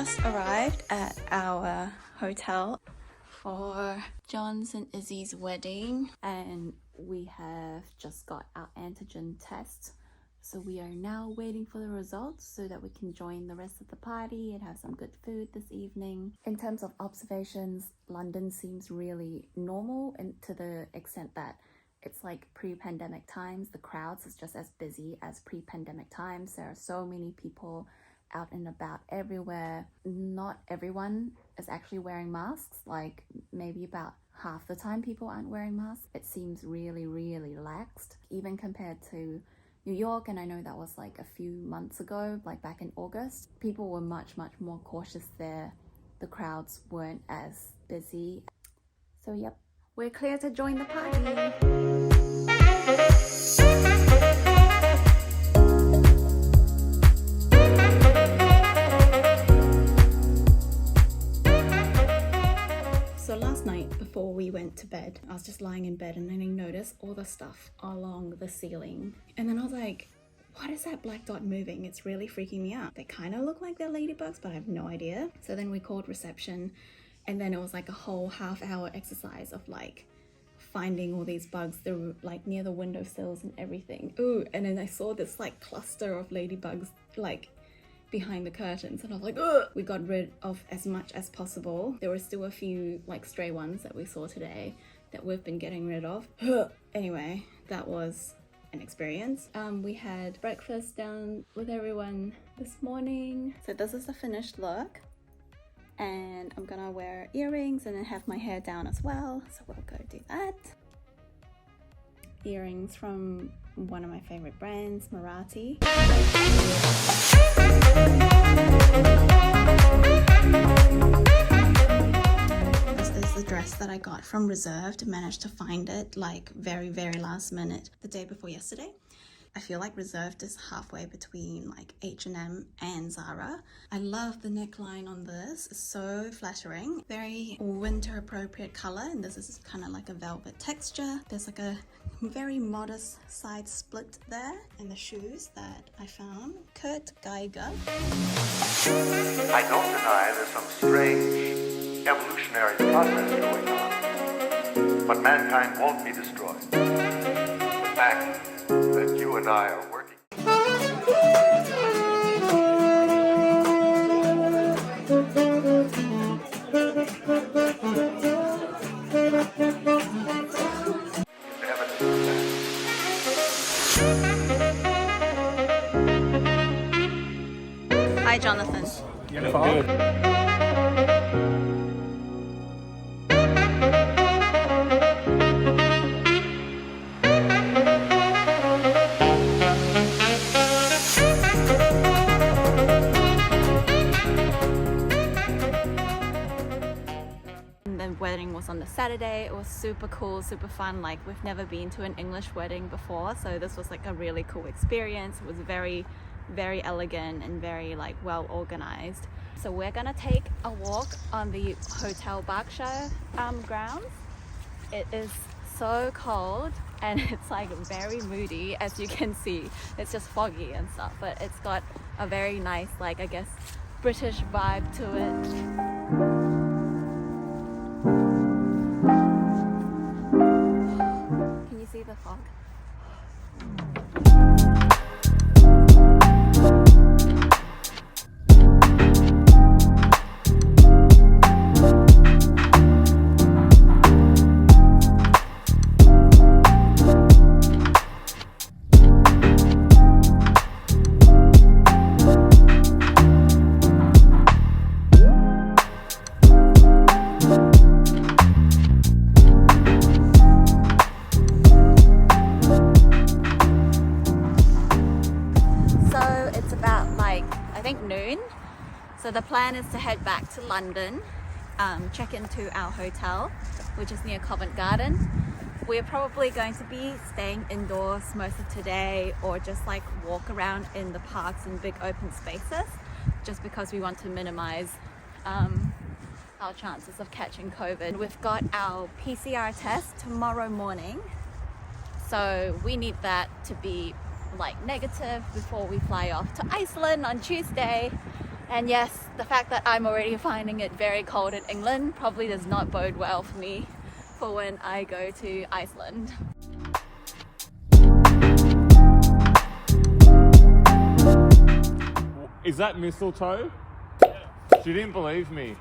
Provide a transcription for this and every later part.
just arrived at our hotel for John's and Izzy's wedding, and we have just got our antigen tests. So we are now waiting for the results so that we can join the rest of the party and have some good food this evening. In terms of observations, London seems really normal, and to the extent that it's like pre-pandemic times. The crowds is just as busy as pre-pandemic times. There are so many people out and about everywhere. Not everyone is actually wearing masks. Like maybe about half the time people aren't wearing masks. It seems really laxed, even compared to New York, and I know that was like a few months ago, like back in August. People were much more cautious there. The crowds weren't as busy. So yep, we're clear to join the party. So last night before we went to bed, I was just lying in bed and then I noticed all the stuff along the ceiling. And then I was like, what is that black dot moving? It's really freaking me out. They kind of look like they're ladybugs, but I have no idea. So then we called reception, and then it was like a whole half-hour exercise of like finding all these bugs. They're like near the windowsills and everything. Ooh, and then I saw this like cluster of ladybugs like behind the curtains, and I was like, ugh! We got rid of as much as possible. There were still a few like stray ones that we saw today that we've been getting rid of. Anyway, that was an experience. We had breakfast down with everyone this morning. So this is the finished look, and I'm gonna wear earrings and then have my hair down as well. So we'll go do that. Earrings from one of my favorite brands, Marathi. This is the dress that I got from Reserved. Managed to find it like very last minute, the day before yesterday. I feel like Reserved is halfway between like H&M and Zara. I love the neckline on this. It's so flattering. Very winter appropriate color, and this is kind of like a velvet texture. There's like a very modest side split there. And the shoes that I found, Kurt Geiger. I don't deny there's some strange evolutionary process going on, but mankind won't be destroyed. The fact that you and I are working. Hi, Jonathan. The wedding was on the Saturday. It was super cool, super fun. Like, we've never been to an English wedding before, so this was like a really cool experience. It was very elegant and very like well organized. So we're gonna take a walk on the Hotel Berkshire grounds. It is so cold and it's like very moody, as you can see. It's just foggy and stuff, but it's got a very nice, like, I guess, British vibe to it. Can you see the fog? Noon. So the plan is to head back to London, check into our hotel, which is near Covent Garden. We're probably going to be staying indoors most of today, or just like walk around in the parks and big open spaces, just because we want to minimize our chances of catching COVID. We've got our PCR test tomorrow morning, so we need that to be like negative before we fly off to Iceland on Tuesday. And yes, the fact that I'm already finding it very cold in England probably does not bode well for me for when I go to Iceland. Is that mistletoe? She didn't believe me.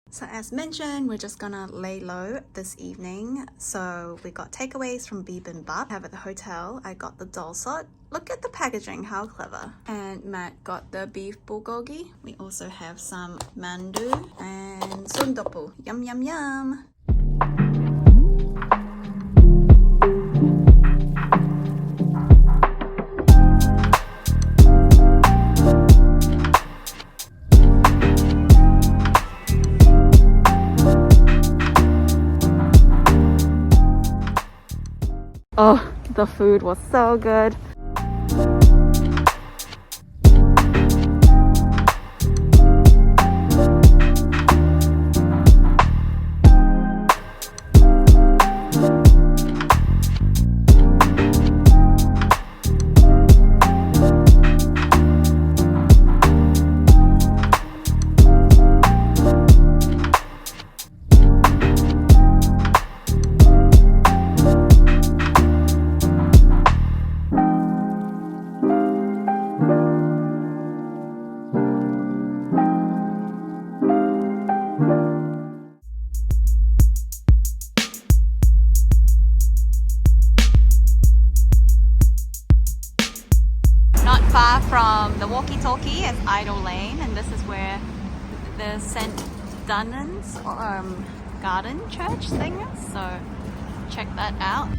So as mentioned, we're just gonna lay low this evening. So we got takeaways from bibimbap. Have at the hotel. I got the dolsot. Look at the packaging, how clever. And Matt got the beef bulgogi. We also have some mandu and sundubu. Yum yum yum. Oh, the food was so good. Not far from the walkie-talkie is Idle Lane, and this is where the St. Dunnan's garden church thing is, so check that out.